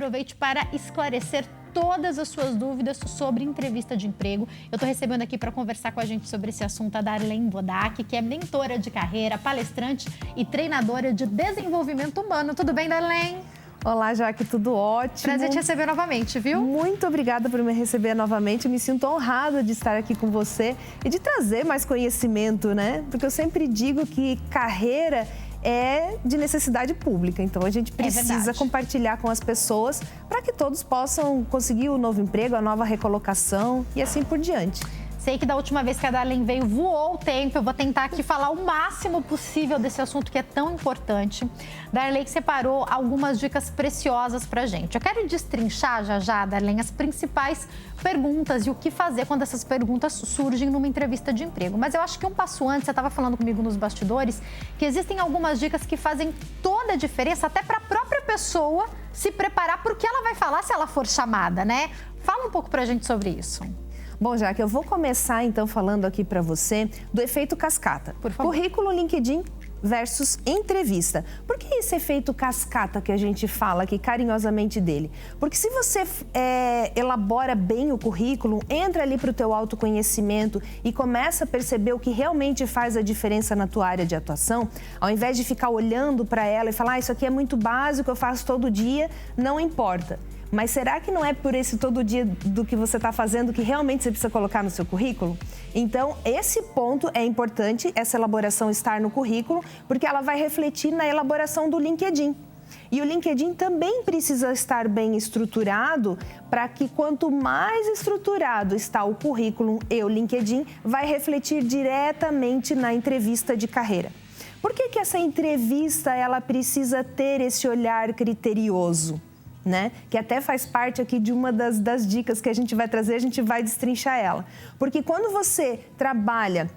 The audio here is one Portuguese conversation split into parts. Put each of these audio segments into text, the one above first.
aproveite para esclarecer todas as suas dúvidas sobre entrevista de emprego. Eu estou recebendo aqui para conversar com a gente sobre esse assunto a Darlene Bodac, que é mentora de carreira, palestrante e treinadora de desenvolvimento humano. Tudo bem, Darlene? Olá, Jaque, tudo ótimo. Prazer te receber novamente, viu? Muito obrigada por me receber novamente. Eu me sinto honrada de estar aqui com você e de trazer mais conhecimento, né? Porque eu sempre digo que carreira é de necessidade pública, então a gente precisa compartilhar com as pessoas para que todos possam conseguir o novo emprego, a nova recolocação e assim por diante. Sei que da última vez que a Darlene veio, voou o tempo. Eu vou tentar aqui falar o máximo possível desse assunto que é tão importante. Darlene separou algumas dicas preciosas pra gente. Eu quero destrinchar já, Darlene, as principais perguntas e o que fazer quando essas perguntas surgem numa entrevista de emprego. Mas eu acho que um passo antes, você estava falando comigo nos bastidores, que existem algumas dicas que fazem toda a diferença, até para a própria pessoa se preparar para o que ela vai falar se ela for chamada, né? Fala um pouco pra gente sobre isso. Bom, Jaque, eu vou começar então falando aqui para você do efeito cascata. Por favor. Currículo, LinkedIn versus entrevista. Por que esse efeito cascata que a gente fala aqui carinhosamente dele? Porque se você elabora bem o currículo, entra ali para o teu autoconhecimento e começa a perceber o que realmente faz a diferença na tua área de atuação, ao invés de ficar olhando para ela e falar, isso aqui é muito básico, eu faço todo dia, não importa. Mas será que não é por esse todo dia do que você está fazendo que realmente você precisa colocar no seu currículo? Então, esse ponto é importante, essa elaboração estar no currículo, porque ela vai refletir na elaboração do LinkedIn. E o LinkedIn também precisa estar bem estruturado para que quanto mais estruturado está o currículo e o LinkedIn, vai refletir diretamente na entrevista de carreira. Por que essa entrevista ela precisa ter esse olhar criterioso? Né? Que até faz parte aqui de uma das dicas que a gente vai trazer, a gente vai destrinchar ela. Porque quando você trabalha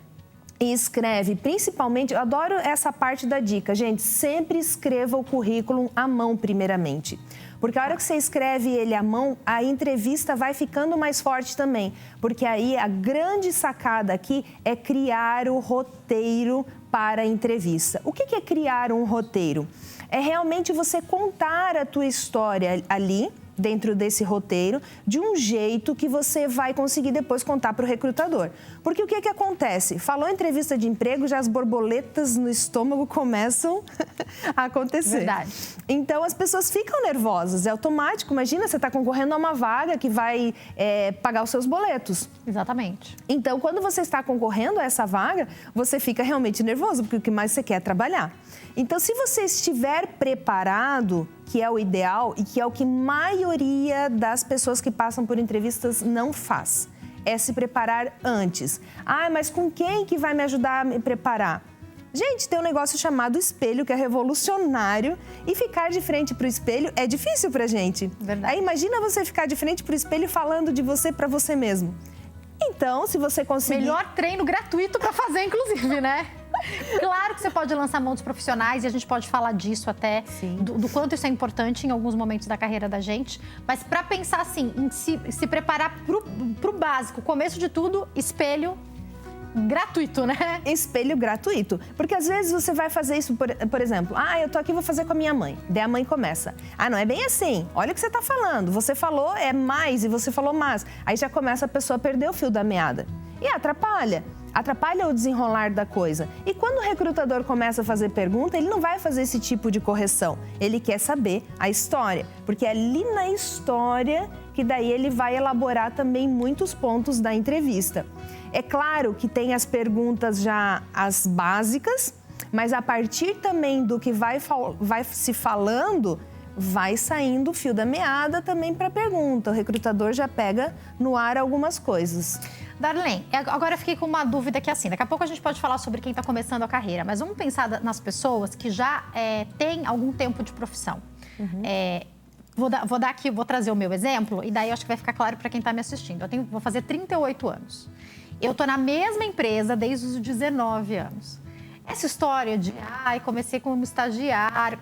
e escreve, principalmente, eu adoro essa parte da dica, gente, sempre escreva o currículo à mão primeiramente. Porque a hora que você escreve ele à mão, a entrevista vai ficando mais forte também. Porque aí a grande sacada aqui é criar o roteiro para a entrevista. O que é criar um roteiro? É realmente você contar a tua história ali, dentro desse roteiro, de um jeito que você vai conseguir depois contar para o recrutador. Porque o que acontece? Falou entrevista de emprego, já as borboletas no estômago começam a acontecer. Verdade. Então, as pessoas ficam nervosas, é automático. Imagina, você está concorrendo a uma vaga que vai pagar os seus boletos. Exatamente. Então, quando você está concorrendo a essa vaga, você fica realmente nervoso, porque o que mais você quer é trabalhar. Então, se você estiver preparado, que é o ideal e que é o que a maioria das pessoas que passam por entrevistas não faz, é se preparar antes. Ah, mas com quem que vai me ajudar a me preparar? Gente, tem um negócio chamado espelho, que é revolucionário, e ficar de frente para o espelho é difícil pra gente. Verdade. Aí imagina você ficar de frente para o espelho falando de você para você mesmo. Então, se você conseguir... Melhor treino gratuito para fazer, inclusive, né? Claro que você pode lançar mão dos profissionais e a gente pode falar disso até, do quanto isso é importante em alguns momentos da carreira da gente. Mas para pensar assim, em se preparar pro básico, começo de tudo, espelho gratuito, né? Espelho gratuito. Porque às vezes você vai fazer isso, por exemplo, eu tô aqui, vou fazer com a minha mãe. Daí a mãe começa, não é bem assim, olha o que você tá falando, você falou é mais e você falou mais. Aí já começa a pessoa a perder o fio da meada. E atrapalha o desenrolar da coisa. E quando o recrutador começa a fazer pergunta, ele não vai fazer esse tipo de correção. Ele quer saber a história, porque é ali na história que daí ele vai elaborar também muitos pontos da entrevista. É claro que tem as perguntas já as básicas, mas a partir também do que vai se falando, vai saindo o fio da meada também para a pergunta. O recrutador já pega no ar algumas coisas. Darlene, agora eu fiquei com uma dúvida que assim, daqui a pouco a gente pode falar sobre quem está começando a carreira, mas vamos pensar nas pessoas que já têm algum tempo de profissão. Uhum. Vou trazer o meu exemplo e daí eu acho que vai ficar claro para quem está me assistindo. Vou fazer 38 anos. Eu estou na mesma empresa desde os 19 anos. Essa história de, comecei como estagiário,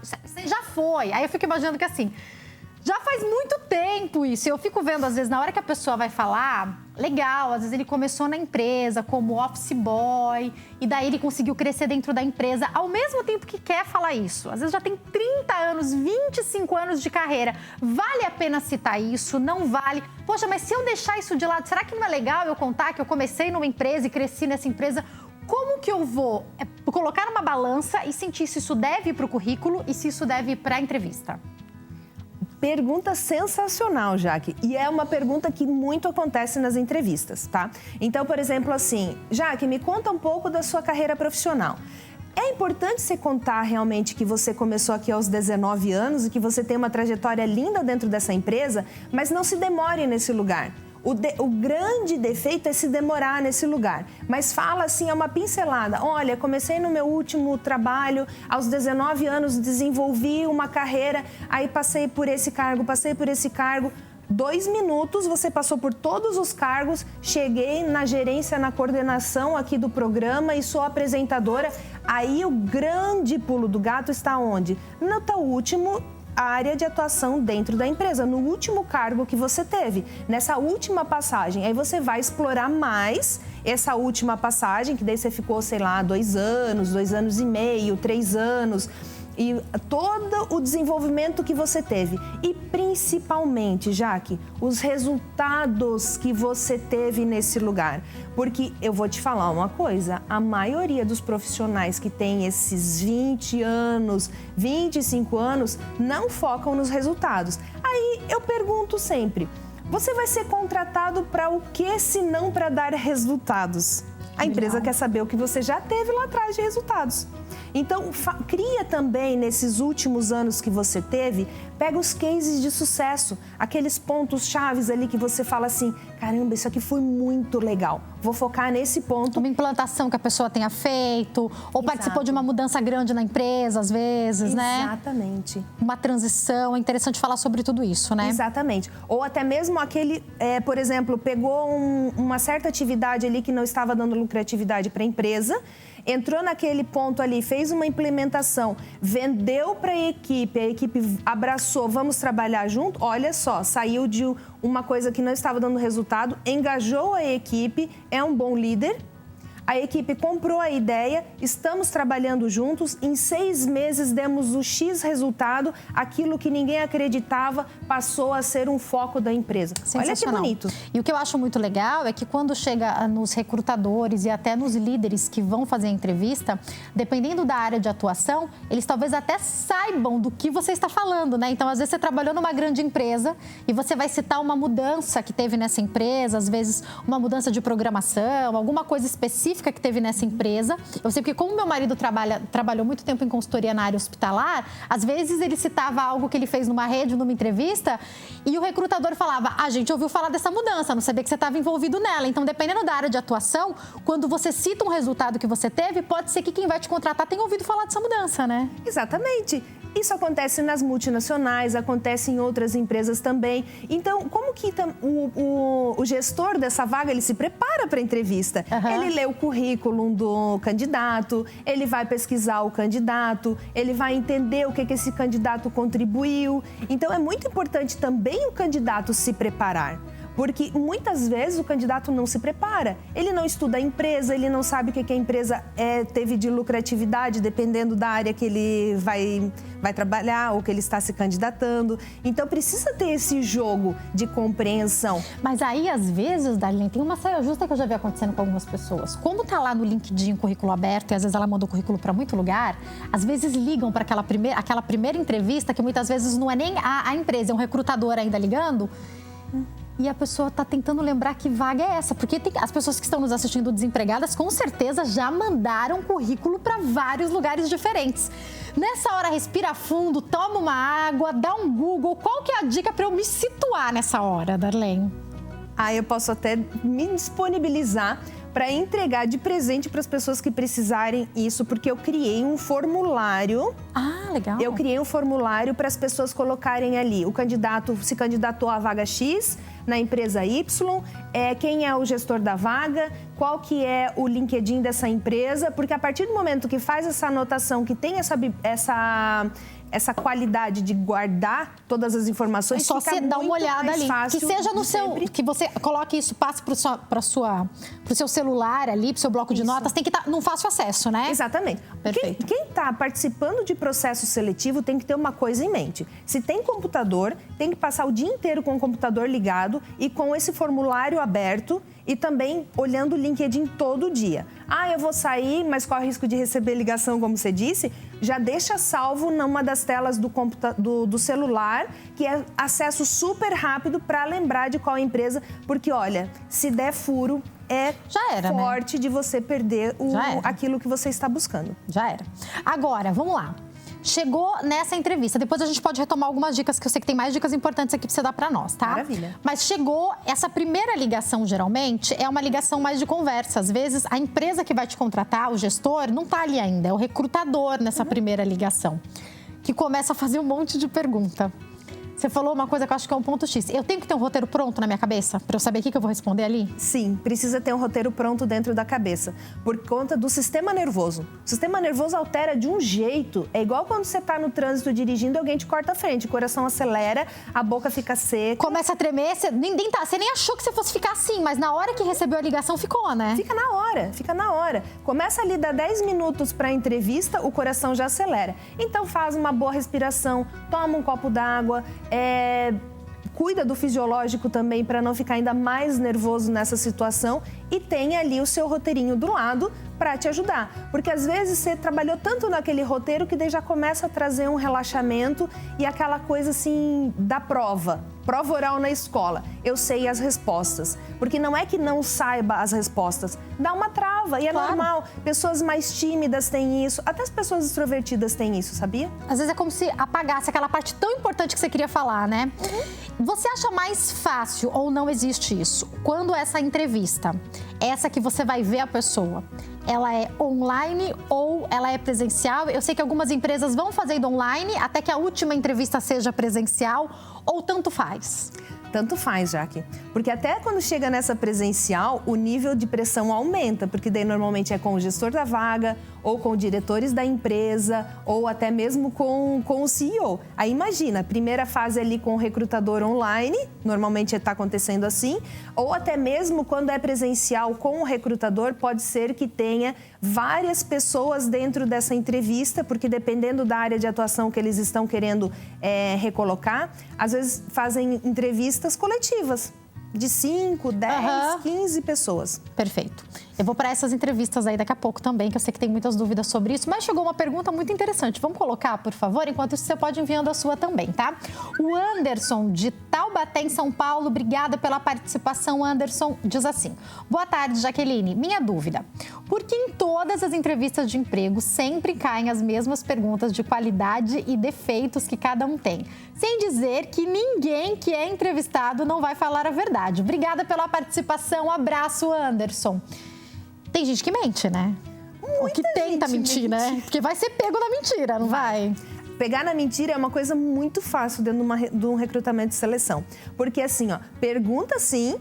já foi. Aí eu fico imaginando que assim, já faz muito tempo isso. Eu fico vendo, às vezes, na hora que a pessoa vai falar, legal, às vezes ele começou na empresa como office boy e daí ele conseguiu crescer dentro da empresa ao mesmo tempo que quer falar isso. Às vezes já tem 30 anos, 25 anos de carreira. Vale a pena citar isso? Não vale? Poxa, mas se eu deixar isso de lado, será que não é legal eu contar que eu comecei numa empresa e cresci nessa empresa? Como que eu vou colocar numa balança e sentir se isso deve ir para o currículo e se isso deve ir para a entrevista? Pergunta sensacional, Jaque. E é uma pergunta que muito acontece nas entrevistas, tá? Então, por exemplo, assim, Jaque, me conta um pouco da sua carreira profissional. É importante você contar realmente que você começou aqui aos 19 anos e que você tem uma trajetória linda dentro dessa empresa, mas não se demore nesse lugar. O grande defeito é se demorar nesse lugar. Mas fala assim, é uma pincelada. Olha, comecei no meu último trabalho, aos 19 anos desenvolvi uma carreira, aí passei por esse cargo, 2 minutos, você passou por todos os cargos, cheguei na gerência, na coordenação aqui do programa e sou apresentadora. Aí o grande pulo do gato está onde? No teu último área de atuação dentro da empresa, no último cargo que você teve, nessa última passagem. Aí você vai explorar mais essa última passagem, que daí você ficou, sei lá, 2 anos, 2 anos e meio, 3 anos, e todo o desenvolvimento que você teve. E principalmente, Jaque, os resultados que você teve nesse lugar. Porque eu vou te falar uma coisa, a maioria dos profissionais que tem esses 20 anos, 25 anos, não focam nos resultados. Aí eu pergunto sempre, você vai ser contratado para o que se não para dar resultados? A empresa quer saber o que você já teve lá atrás de resultados. Então, cria também, nesses últimos anos que você teve, pega os cases de sucesso, aqueles pontos chaves ali que você fala assim, caramba, isso aqui foi muito legal, vou focar nesse ponto. Uma implantação que a pessoa tenha feito, ou participou de uma mudança grande na empresa, às vezes, né? Exatamente. Uma transição, é interessante falar sobre tudo isso, né? Exatamente. Ou até mesmo aquele, por exemplo, pegou uma certa atividade ali que não estava dando lucratividade para a empresa, entrou naquele ponto ali, fez uma implementação, vendeu para a equipe abraçou, vamos trabalhar junto. Olha só, saiu de uma coisa que não estava dando resultado, engajou a equipe, é um bom líder. A equipe comprou a ideia, estamos trabalhando juntos, em 6 meses demos o X resultado, aquilo que ninguém acreditava passou a ser um foco da empresa. Olha que bonito. E o que eu acho muito legal é que quando chega nos recrutadores e até nos líderes que vão fazer a entrevista, dependendo da área de atuação, eles talvez até saibam do que você está falando, né? Então, às vezes você trabalhou numa grande empresa e você vai citar uma mudança que teve nessa empresa, às vezes uma mudança de programação, alguma coisa específica que teve nessa empresa. Eu sei porque como meu marido trabalhou muito tempo em consultoria na área hospitalar, às vezes ele citava algo que ele fez numa rede, numa entrevista, e o recrutador falava, a gente ouviu falar dessa mudança, não sabia que você estava envolvido nela. Então, dependendo da área de atuação, quando você cita um resultado que você teve, pode ser que quem vai te contratar tenha ouvido falar dessa mudança, né? Exatamente. Isso acontece nas multinacionais, acontece em outras empresas também. Então, como que o gestor dessa vaga, ele se prepara para a entrevista? Ele lê o currículo do candidato, ele vai pesquisar o candidato, ele vai entender o que esse candidato contribuiu. Então, é muito importante também o candidato se preparar. Porque muitas vezes o candidato não se prepara, ele não estuda a empresa, ele não sabe o que a empresa teve de lucratividade, dependendo da área que ele vai trabalhar ou que ele está se candidatando. Então, precisa ter esse jogo de compreensão. Mas aí, às vezes, Darlene, tem uma saia justa que eu já vi acontecendo com algumas pessoas. Como tá lá no LinkedIn currículo aberto e às vezes ela manda o currículo para muito lugar, às vezes ligam para aquela primeira entrevista, que muitas vezes não é nem a empresa, é um recrutador ainda ligando. E a pessoa está tentando lembrar que vaga é essa. Porque as pessoas que estão nos assistindo desempregadas, com certeza, já mandaram currículo para vários lugares diferentes. Nessa hora, respira fundo, toma uma água, dá um Google. Qual que é a dica para eu me situar nessa hora, Darlene? Eu posso até me disponibilizar para entregar de presente para as pessoas que precisarem isso, porque eu criei um formulário. Ah, legal. Eu criei um formulário para as pessoas colocarem ali. O candidato se candidatou à vaga X, na empresa Y, quem é o gestor da vaga, qual que é o LinkedIn dessa empresa, porque a partir do momento que faz essa anotação, que tem essa qualidade de guardar todas as informações, só você dá uma olhada ali, que seja no seu, que você coloque isso, passe para o seu celular ali, para o seu bloco de notas, tem que estar num fácil acesso, né? Exatamente. Perfeito. Quem está participando de processo seletivo tem que ter uma coisa em mente. Se tem computador, tem que passar o dia inteiro com o computador ligado e com esse formulário aberto e também olhando o LinkedIn todo dia. Eu vou sair, mas corre o risco de receber ligação, como você disse, já deixa salvo numa das telas do celular, que é acesso super rápido para lembrar de qual empresa, porque olha, se der furo, já era, forte, né? De você perder aquilo que você está buscando. Já era. Agora, vamos lá. Chegou nessa entrevista, depois a gente pode retomar algumas dicas, que eu sei que tem mais dicas importantes aqui pra você dar pra nós, tá? Maravilha. Mas chegou, essa primeira ligação, geralmente, é uma ligação mais de conversa. Às vezes, a empresa que vai te contratar, o gestor, não tá ali ainda, é o recrutador nessa primeira ligação, que começa a fazer um monte de pergunta. Você falou uma coisa que eu acho que é um ponto X. Eu tenho que ter um roteiro pronto na minha cabeça para eu saber o que eu vou responder ali? Sim, precisa ter um roteiro pronto dentro da cabeça, por conta do sistema nervoso. O sistema nervoso altera de um jeito. É igual quando você está no trânsito dirigindo e alguém te corta a frente. O coração acelera, a boca fica seca. Começa a tremer, você nem achou que você fosse ficar assim, mas na hora que recebeu a ligação ficou, né? Fica na hora. Começa ali, dá 10 minutos para a entrevista, o coração já acelera. Então faz uma boa respiração, toma um copo d'água, cuida do fisiológico também para não ficar ainda mais nervoso nessa situação e tem ali o seu roteirinho do lado para te ajudar. Porque às vezes você trabalhou tanto naquele roteiro que daí já começa a trazer um relaxamento e aquela coisa assim da prova oral na escola. Eu sei as respostas. Porque não é que não saiba as respostas, dá uma trava e é normal. Pessoas mais tímidas têm isso, até as pessoas extrovertidas têm isso, sabia? Às vezes é como se apagasse aquela parte tão importante que você queria falar, né? Você acha mais fácil, ou não existe isso, quando essa entrevista, essa que você vai ver a pessoa, ela é online ou ela é presencial? Eu sei que algumas empresas vão fazendo online até que a última entrevista seja presencial, ou tanto faz? Tanto faz, Jaque. Porque até quando chega nessa presencial, o nível de pressão aumenta, porque daí normalmente é com o gestor da vaga, ou com diretores da empresa, ou até mesmo com o CEO. Aí imagina, a primeira fase ali com o recrutador online, normalmente está acontecendo assim, ou até mesmo quando é presencial com o recrutador, pode ser que tenha várias pessoas dentro dessa entrevista, porque dependendo da área de atuação que eles estão querendo recolocar, às vezes fazem entrevistas coletivas de 5, 10, 15 pessoas. Perfeito. Eu vou para essas entrevistas aí daqui a pouco também, que eu sei que tem muitas dúvidas sobre isso, mas chegou uma pergunta muito interessante. Vamos colocar, por favor? Enquanto isso, você pode ir enviando a sua também, tá? O Anderson, de Taubaté, em São Paulo, obrigada pela participação, Anderson, diz assim: boa tarde, Jaqueline. Minha dúvida, por que em todas as entrevistas de emprego sempre caem as mesmas perguntas de qualidade e defeitos que cada um tem? Sem dizer que ninguém que é entrevistado não vai falar a verdade. Obrigada pela participação, abraço, Anderson. Tem gente que mente, né? Ou que tenta mentir, né? Porque vai ser pego na mentira, não vai? Pegar na mentira é uma coisa muito fácil dentro de um recrutamento de seleção. Porque assim, pergunta sim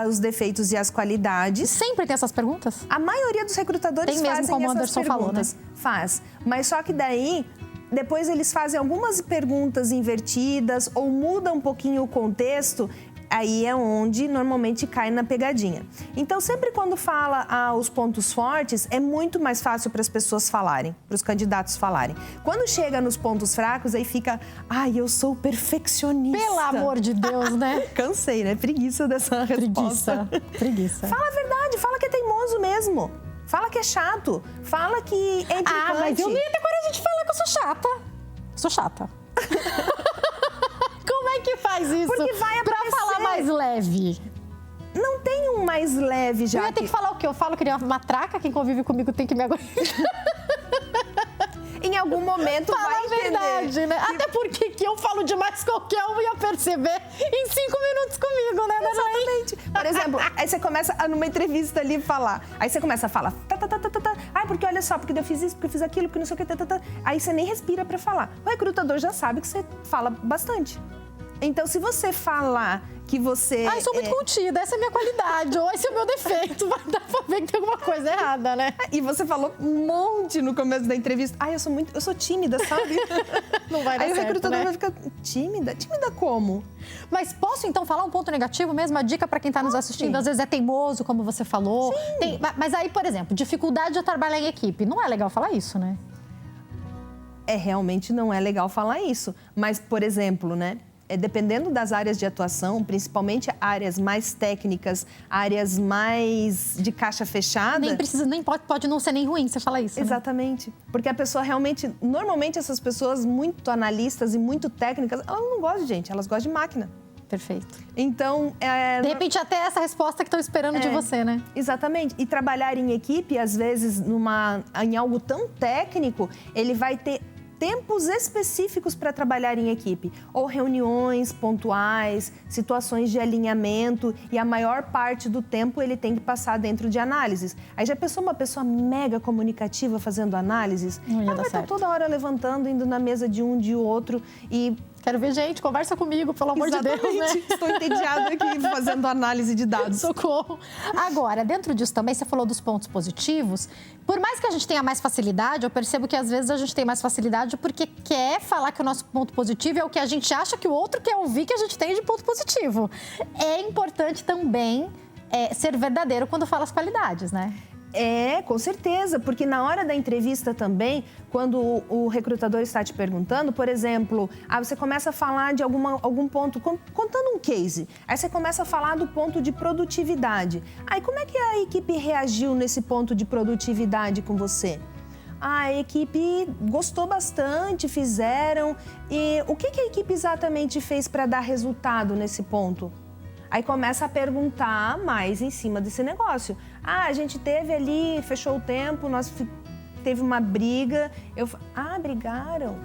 os defeitos e as qualidades. Sempre tem essas perguntas? A maioria dos recrutadores tem mesmo, fazem como o essas Anderson perguntas. Falou, né? Faz. Mas só que daí, depois eles fazem algumas perguntas invertidas ou mudam um pouquinho o contexto. Aí é onde normalmente cai na pegadinha. Então, sempre quando fala os pontos fortes, é muito mais fácil para as pessoas falarem, para os candidatos falarem. Quando chega nos pontos fracos, aí fica, eu sou perfeccionista. Pelo amor de Deus, né? Cansei, né? Preguiça dessa resposta. Preguiça. Fala a verdade, fala que é teimoso mesmo. Fala que é chato, fala que é implicante. Mas eu nem ia ter coragem de falar que eu sou chata. Sou chata. Como é que faz isso? Porque vai aparecer. Pra falar mais leve. Não tem um mais leve, já. Eu ia ter que falar o quê? Eu falo que nem uma matraca, quem convive comigo tem que me aguentar. Em algum momento fala vai entender. a verdade, né? Até porque que eu falo demais, qualquer um ia perceber em 5 minutos comigo, né? Exatamente. Por exemplo, aí você começa numa entrevista ali falar. Aí você começa a falar. Porque olha só, porque eu fiz isso, porque eu fiz aquilo, porque não sei o que. Aí você nem respira pra falar. O recrutador já sabe que você fala bastante. Então, se você falar que você... eu sou muito contida, essa é a minha qualidade, ou esse é o meu defeito, vai dar pra ver que tem alguma coisa errada, né? E você falou um monte no começo da entrevista. Eu sou tímida, sabe? Não vai dar Aí certo, o recrutador né? vai ficar, tímida? Tímida como? Mas posso, então, falar um ponto negativo mesmo? A dica para quem está nos assistindo, às vezes é teimoso, como você falou. Mas aí, por exemplo, dificuldade de trabalhar em equipe. Não é legal falar isso, né? Realmente não é legal falar isso. Mas, por exemplo, né? Dependendo das áreas de atuação, principalmente áreas mais técnicas, áreas mais de caixa fechada... Pode não ser nem ruim você falar isso, Exatamente. Né? Porque a pessoa realmente... Normalmente, essas pessoas muito analistas e muito técnicas, elas não gostam de gente, elas gostam de máquina. Perfeito. Então... De repente, até essa resposta que estão esperando de você, né? Exatamente. E trabalhar em equipe, às vezes, em algo tão técnico, ele vai ter tempos específicos para trabalhar em equipe, ou reuniões pontuais, situações de alinhamento, e a maior parte do tempo ele tem que passar dentro de análises. Aí já pensou uma pessoa mega comunicativa fazendo análises? Ela vai estar toda hora levantando, indo na mesa de um, de outro e... Quero ver, gente, conversa comigo, pelo amor de Deus, né? Estou entediada aqui fazendo análise de dados. Socorro. Agora, dentro disso também, você falou dos pontos positivos. Por mais que a gente tenha mais facilidade, eu percebo que às vezes a gente tem mais facilidade porque quer falar que o nosso ponto positivo é o que a gente acha que o outro quer ouvir que a gente tem de ponto positivo. É importante também ser verdadeiro quando fala as qualidades, né? Com certeza, porque na hora da entrevista também, quando o recrutador está te perguntando, por exemplo, você começa a falar de algum ponto, contando um case, aí você começa a falar do ponto de produtividade. Aí como é que a equipe reagiu nesse ponto de produtividade com você? A equipe gostou bastante, fizeram. E o que a equipe exatamente fez para dar resultado nesse ponto? Aí começa a perguntar mais em cima desse negócio. A gente teve ali, fechou o tempo, teve uma briga. Brigaram?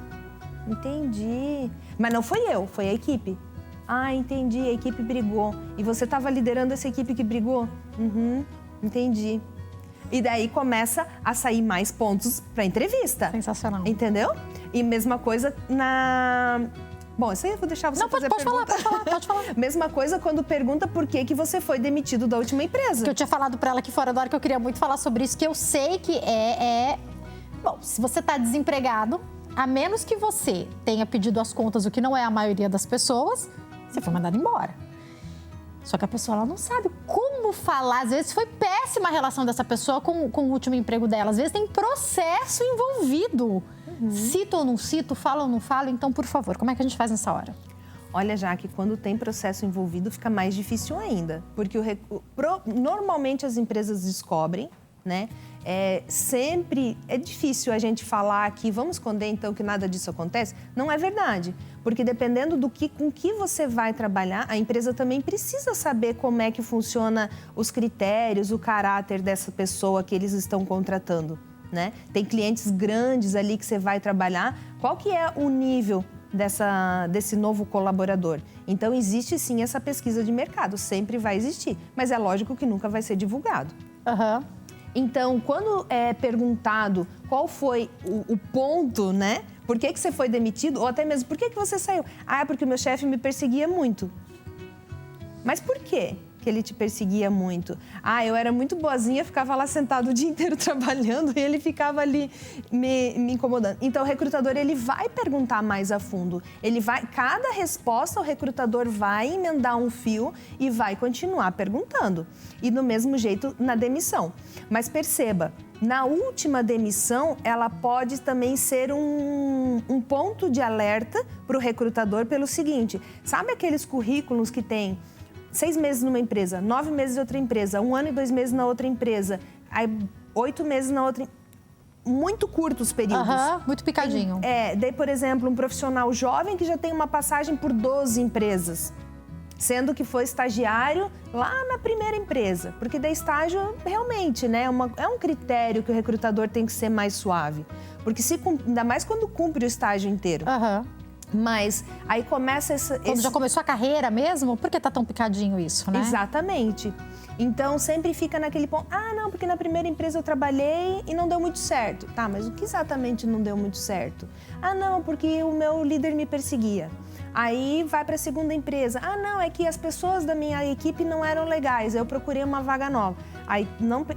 Entendi. Mas não foi eu, foi a equipe. Entendi, a equipe brigou. E você estava liderando essa equipe que brigou? Entendi. E daí começa a sair mais pontos para a entrevista. Sensacional. Entendeu? E mesma coisa Bom, isso aí eu vou deixar você fazer a pergunta. Pode falar. Mesma coisa quando pergunta por que você foi demitido da última empresa. Que eu tinha falado pra ela aqui fora da hora que eu queria muito falar sobre isso, que eu sei que Bom, se você tá desempregado, a menos que você tenha pedido as contas, o que não é a maioria das pessoas, você foi mandado embora. Só que a pessoa ela não sabe como falar. Às vezes foi péssima a relação dessa pessoa com o último emprego dela. Às vezes tem processo envolvido. Cito ou não cito, falo ou não falo. Então, por favor, como é que a gente faz nessa hora? Olha, Jaque, quando tem processo envolvido, fica mais difícil ainda. Porque normalmente as empresas descobrem, né? Sempre é difícil a gente falar aqui, vamos esconder então que nada disso acontece. Não é verdade. Porque dependendo com que você vai trabalhar, a empresa também precisa saber como é que funciona os critérios, o caráter dessa pessoa que eles estão contratando, né? Tem clientes grandes ali que você vai trabalhar, qual que é o nível desse novo colaborador? Então, existe sim essa pesquisa de mercado, sempre vai existir, mas é lógico que nunca vai ser divulgado. Então, quando é perguntado qual foi o ponto, né? Por que você foi demitido? Ou até mesmo, por que você saiu? É porque o meu chefe me perseguia muito. Mas por quê que ele te perseguia muito? Eu era muito boazinha, ficava lá sentado o dia inteiro trabalhando e ele ficava ali me incomodando. Então, o recrutador, ele vai perguntar mais a fundo. Cada resposta, o recrutador vai emendar um fio e vai continuar perguntando. E do mesmo jeito, na demissão. Mas perceba, na última demissão, ela pode também ser um ponto de alerta para o recrutador pelo seguinte, sabe aqueles currículos que tem 6 meses numa empresa, 9 meses em outra empresa, 1 ano e 2 meses na outra empresa, aí 8 meses na outra... Muito curtos os períodos. Muito picadinho. Daí, por exemplo, um profissional jovem que já tem uma passagem por 12 empresas, sendo que foi estagiário lá na primeira empresa. Porque daí estágio, realmente, né, é um critério que o recrutador tem que ser mais suave. Porque ainda mais quando cumpre o estágio inteiro. Mas aí começa Quando já começou a carreira mesmo, por que tá tão picadinho isso, né? Exatamente. Então, sempre fica naquele ponto, não, porque na primeira empresa eu trabalhei e não deu muito certo. Tá, mas o que exatamente não deu muito certo? Não, porque o meu líder me perseguia. Aí vai para a segunda empresa. Não, é que as pessoas da minha equipe não eram legais, eu procurei uma vaga nova. Aí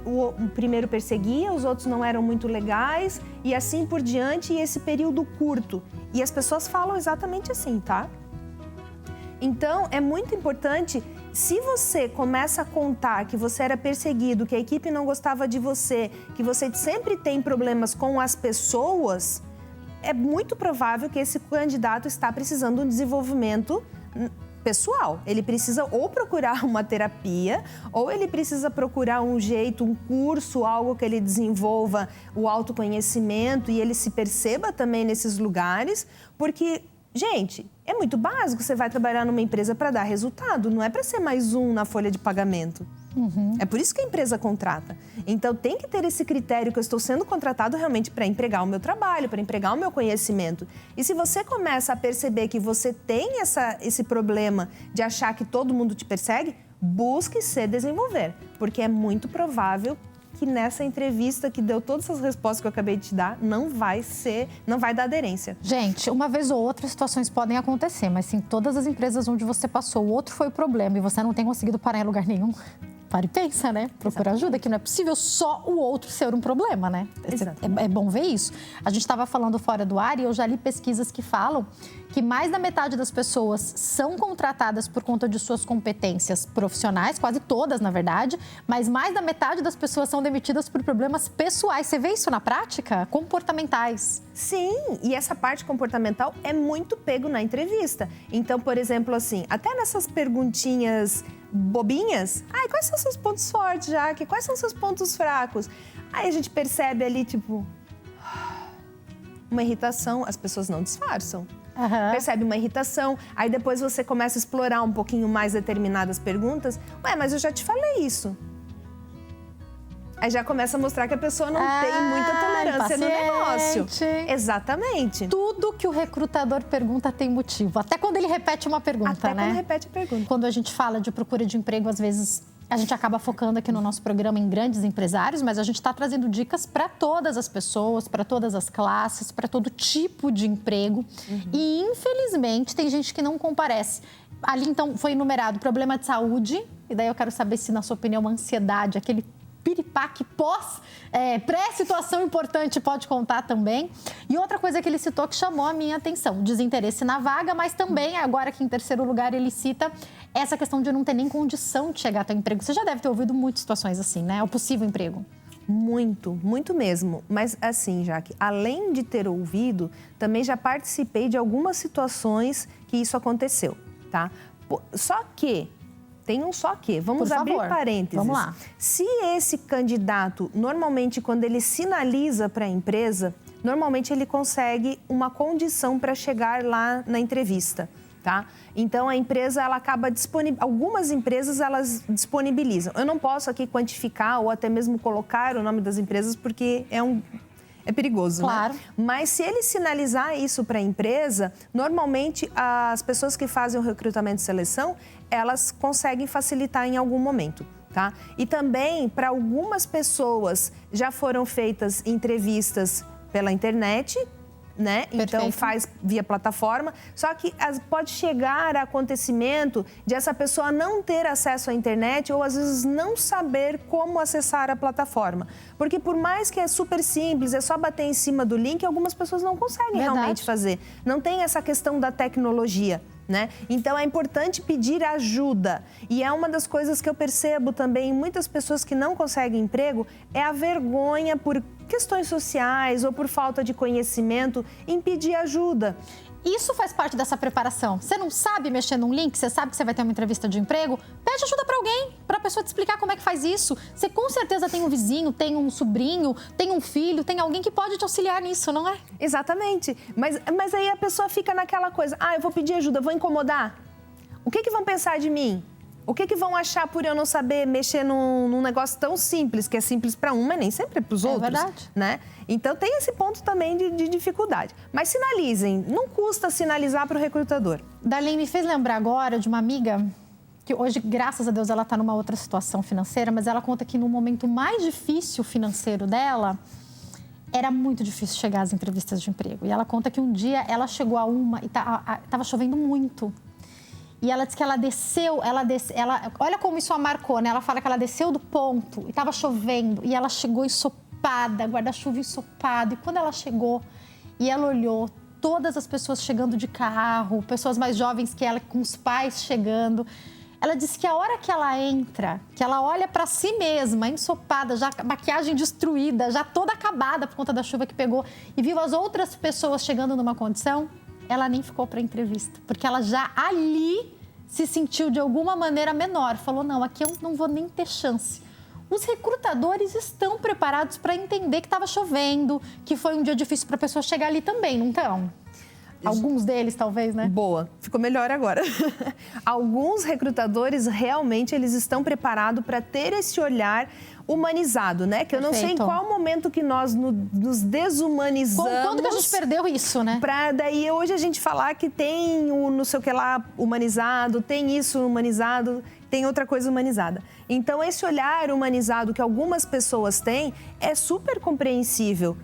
o primeiro perseguia, os outros não eram muito legais e assim por diante, e esse período curto. E as pessoas falam exatamente assim, tá? Então, é muito importante, se você começa a contar que você era perseguido, que a equipe não gostava de você, que você sempre tem problemas com as pessoas, é muito provável que esse candidato está precisando de um desenvolvimento pessoal. Ele precisa ou procurar uma terapia, ou ele precisa procurar um jeito, um curso, algo que ele desenvolva o autoconhecimento e ele se perceba também nesses lugares, porque, gente, é muito básico, você vai trabalhar numa empresa para dar resultado, não é para ser mais um na folha de pagamento. É por isso que a empresa contrata. Então, tem que ter esse critério que eu estou sendo contratado realmente para empregar o meu trabalho, para empregar o meu conhecimento. E se você começa a perceber que você tem esse problema de achar que todo mundo te persegue, busque se desenvolver, porque é muito provável que nessa entrevista que deu todas essas respostas que eu acabei de te dar, não vai dar aderência. Gente, uma vez ou outra situações podem acontecer, mas sim, todas as empresas onde você passou, o outro foi o problema e você não tem conseguido parar em lugar nenhum. Para e pensa, né? Procura ajuda, que não é possível só o outro ser um problema, né? É bom ver isso. A gente estava falando fora do ar e eu já li pesquisas que falam que mais da metade das pessoas são contratadas por conta de suas competências profissionais, quase todas, na verdade, mas mais da metade das pessoas são demitidas por problemas pessoais. Você vê isso na prática? Comportamentais. Sim, e essa parte comportamental é muito pego na entrevista. Então, por exemplo, assim, até nessas perguntinhas bobinhas, quais são seus pontos fortes, Jaque? Quais são seus pontos fracos? Aí a gente percebe ali, tipo, uma irritação, as pessoas não disfarçam. Percebe uma irritação, aí depois você começa a explorar um pouquinho mais determinadas perguntas. Mas eu já te falei isso. Aí já começa a mostrar que a pessoa não tem muita tolerância no negócio. Exatamente. Tudo que o recrutador pergunta tem motivo. Até quando ele repete uma pergunta, né? Até quando repete a pergunta. Quando a gente fala de procura de emprego, às vezes a gente acaba focando aqui no nosso programa em grandes empresários, mas a gente está trazendo dicas para todas as pessoas, para todas as classes, para todo tipo de emprego. E, infelizmente, tem gente que não comparece. Ali, então, foi enumerado problema de saúde. E daí eu quero saber se, na sua opinião, uma ansiedade, aquele piripaque pré-situação importante pode contar também. E outra coisa que ele citou que chamou a minha atenção, desinteresse na vaga, mas também, agora que em terceiro lugar ele cita essa questão de não ter nem condição de chegar até o emprego. Você já deve ter ouvido muitas situações assim, né? O possível emprego. Muito, muito mesmo. Mas assim, Jaque, além de ter ouvido, também já participei de algumas situações que isso aconteceu, tá? Só que tem um só que. Vamos abrir parênteses. Vamos lá. Se esse candidato, normalmente, quando ele sinaliza para a empresa, normalmente ele consegue uma condição para chegar lá na entrevista, tá? Então, a empresa, ela acaba algumas empresas, elas disponibilizam. Eu não posso aqui quantificar ou até mesmo colocar o nome das empresas, porque é perigoso, claro, né? Mas se ele sinalizar isso para a empresa, normalmente as pessoas que fazem o recrutamento e seleção, elas conseguem facilitar em algum momento, tá? E também, para algumas pessoas, já foram feitas entrevistas pela internet, né? Então, faz via plataforma. Só que pode chegar a acontecimento de essa pessoa não ter acesso à internet ou, às vezes, não saber como acessar a plataforma. Porque, por mais que é super simples, é só bater em cima do link, algumas pessoas não conseguem realmente fazer. Não tem essa questão da tecnologia, né? Então, é importante pedir ajuda. E é uma das coisas que eu percebo também em muitas pessoas que não conseguem emprego, é a vergonha por questões sociais ou por falta de conhecimento em pedir ajuda. Isso faz parte dessa preparação. Você não sabe mexer num link, você sabe que você vai ter uma entrevista de emprego, pede ajuda para alguém, para a pessoa te explicar como é que faz isso. Você com certeza tem um vizinho, tem um sobrinho, tem um filho, tem alguém que pode te auxiliar nisso, não é? Exatamente. Mas aí a pessoa fica naquela coisa, eu vou pedir ajuda, vou incomodar. O que vão pensar de mim? O que vão achar por eu não saber mexer num negócio tão simples, que é simples para um, mas nem sempre é para os outros. É verdade. Né? Então, tem esse ponto também de dificuldade. Mas sinalizem, não custa sinalizar para o recrutador. Darlene, me fez lembrar agora de uma amiga que hoje, graças a Deus, ela está numa outra situação financeira, mas ela conta que no momento mais difícil financeiro dela, era muito difícil chegar às entrevistas de emprego. E ela conta que um dia ela chegou a uma e estava chovendo muito. E ela disse que ela desceu, olha como isso a marcou, né? Ela fala que ela desceu do ponto e estava chovendo e ela chegou ensopada, guarda-chuva ensopado. E quando ela chegou e ela olhou todas as pessoas chegando de carro, pessoas mais jovens que ela, com os pais chegando, ela disse que a hora que ela entra, que ela olha para si mesma, ensopada, já maquiagem destruída, já toda acabada por conta da chuva que pegou, e viu as outras pessoas chegando numa condição, ela nem ficou para a entrevista, porque ela já ali se sentiu de alguma maneira menor. Falou, não, aqui eu não vou nem ter chance. Os recrutadores estão preparados para entender que estava chovendo, que foi um dia difícil para a pessoa chegar ali também, não estão? Alguns deles, talvez, né? Boa, ficou melhor agora. Alguns recrutadores, realmente, eles estão preparados para ter esse olhar humanizado, né? Que eu não sei em qual momento que nós nos desumanizamos. Quando que a gente perdeu isso, né? Pra daí hoje a gente falar que tem o não sei o que lá humanizado, tem isso humanizado, tem outra coisa humanizada. Então, esse olhar humanizado que algumas pessoas têm é super compreensível.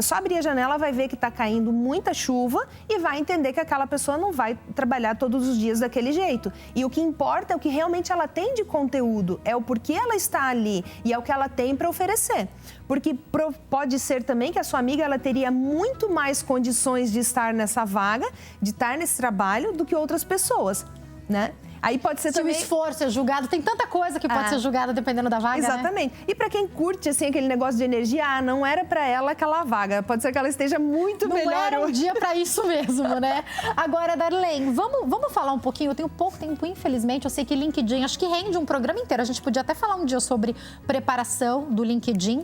Só abrir a janela vai ver que está caindo muita chuva e vai entender que aquela pessoa não vai trabalhar todos os dias daquele jeito. E o que importa é o que realmente ela tem de conteúdo, é o porquê ela está ali e é o que ela tem para oferecer. Porque pode ser também que a sua amiga ela teria muito mais condições de estar nessa vaga, de estar nesse trabalho, do que outras pessoas, né? Aí pode ser também... Se o esforço é julgado, tem tanta coisa que pode ser julgada dependendo da vaga, exatamente. Né? E para quem curte, assim, aquele negócio de energia, não era para ela aquela vaga. Pode ser que ela esteja muito melhor. Não era um dia para isso mesmo, né? Agora, Darlene, vamos falar um pouquinho. Eu tenho pouco tempo, infelizmente. Eu sei que LinkedIn, acho que rende um programa inteiro. A gente podia até falar um dia sobre preparação do LinkedIn.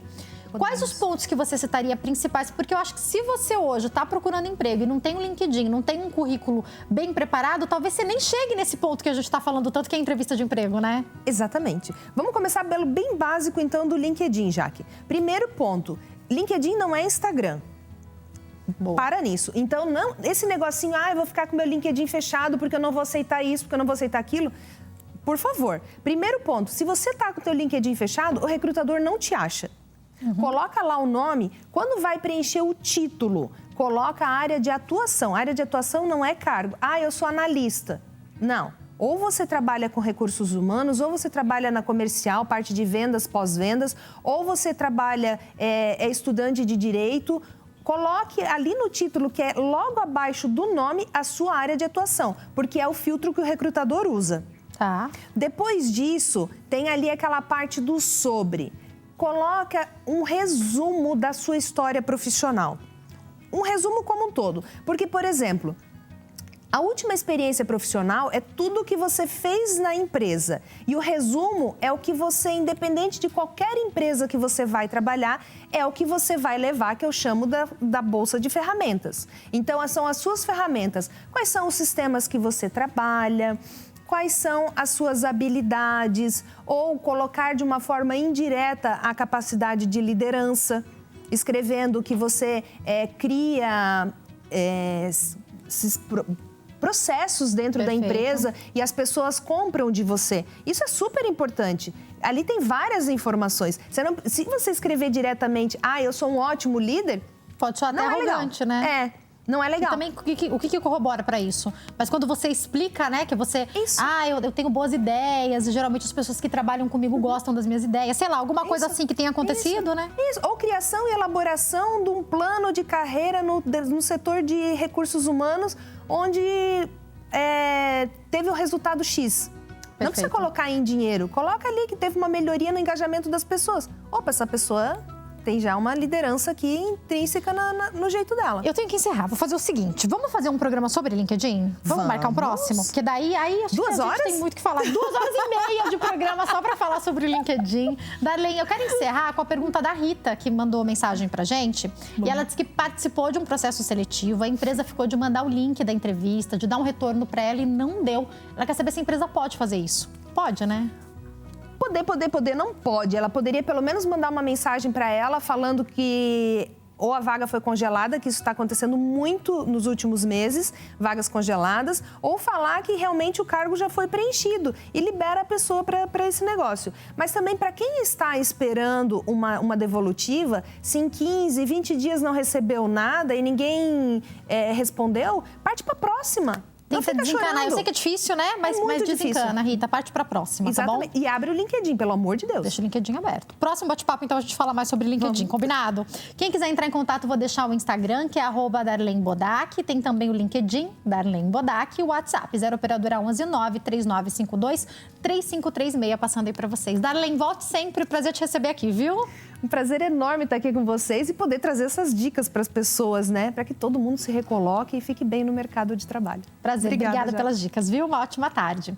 Quais os pontos que você citaria principais? Porque eu acho que se você hoje está procurando emprego e não tem um LinkedIn, não tem um currículo bem preparado, talvez você nem chegue nesse ponto que a gente está falando tanto, que é a entrevista de emprego, né? Exatamente. Vamos começar pelo bem básico, então, do LinkedIn, Jaque. Primeiro ponto, LinkedIn não é Instagram. Boa. Para nisso. Então, não, esse negocinho, eu vou ficar com meu LinkedIn fechado porque eu não vou aceitar isso, porque eu não vou aceitar aquilo. Por favor, primeiro ponto, se você está com o teu LinkedIn fechado, o recrutador não te acha. Coloca lá o nome, quando vai preencher o título, coloca a área de atuação. A área de atuação não é cargo. Eu sou analista. Não. Ou você trabalha com recursos humanos, ou você trabalha na comercial, parte de vendas, pós-vendas, ou você trabalha, é estudante de direito. Coloque ali no título, que é logo abaixo do nome, a sua área de atuação, porque é o filtro que o recrutador usa. Tá. Depois disso, tem ali aquela parte do sobre. Coloca um resumo da sua história profissional. Um resumo como um todo. Porque, por exemplo, a última experiência profissional é tudo o que você fez na empresa. E o resumo é o que você, independente de qualquer empresa que você vai trabalhar, é o que você vai levar, que eu chamo da bolsa de ferramentas. Então, são as suas ferramentas. Quais são os sistemas que você trabalha? Quais são as suas habilidades, ou colocar de uma forma indireta a capacidade de liderança, escrevendo que você cria esses processos dentro da empresa e as pessoas compram de você. Isso é super importante. Ali tem várias informações. Se você escrever diretamente, eu sou um ótimo líder, pode soar até arrogante, né? Não é legal. E também, o que corrobora para isso? Mas quando você explica, né, que você... Isso. Eu tenho boas ideias, e geralmente as pessoas que trabalham comigo gostam das minhas ideias. Sei lá, alguma coisa assim que tenha acontecido, né? Isso. Ou criação e elaboração de um plano de carreira no setor de recursos humanos, onde teve um resultado X. Perfeito. Não precisa colocar em dinheiro. Coloca ali que teve uma melhoria no engajamento das pessoas. Opa, essa pessoa tem já uma liderança aqui intrínseca no jeito dela. Eu tenho que encerrar. Vou fazer o seguinte, vamos fazer um programa sobre LinkedIn? Vamos marcar um próximo? Porque daí acho 2 que a horas? gente tem muito o que falar. 2h30 de programa só para falar sobre o LinkedIn. Darlene, eu quero encerrar com a pergunta da Rita, que mandou mensagem pra gente. E ela disse que participou de um processo seletivo, a empresa ficou de mandar o link da entrevista, de dar um retorno para ela e não deu. Ela quer saber se a empresa pode fazer isso. Pode, né? Poder, não pode. Ela poderia pelo menos mandar uma mensagem para ela falando que ou a vaga foi congelada, que isso está acontecendo muito nos últimos meses, vagas congeladas, ou falar que realmente o cargo já foi preenchido e libera a pessoa para esse negócio. Mas também para quem está esperando uma devolutiva, se em 15, 20 dias não recebeu nada e ninguém respondeu, parte para a próxima. Tenta desencanar. Eu sei que é difícil, né? Mas desencana, Rita. Parte para a próxima, exatamente. Tá bom? E abre o LinkedIn, pelo amor de Deus. Deixa o LinkedIn aberto. Próximo bate-papo, então, a gente fala mais sobre o LinkedIn. Combinado? Quem quiser entrar em contato, vou deixar o Instagram, que é @DarleneBodac. Tem também o LinkedIn, Darlene Bodac. E o WhatsApp, 0 operadora 11 93952 3536, passando aí para vocês. Darlene, volte sempre. Prazer te receber aqui, viu? Um prazer enorme estar aqui com vocês e poder trazer essas dicas para as pessoas, né? Para que todo mundo se recoloque e fique bem no mercado de trabalho. Prazer. Obrigada pelas dicas, viu? Uma ótima tarde.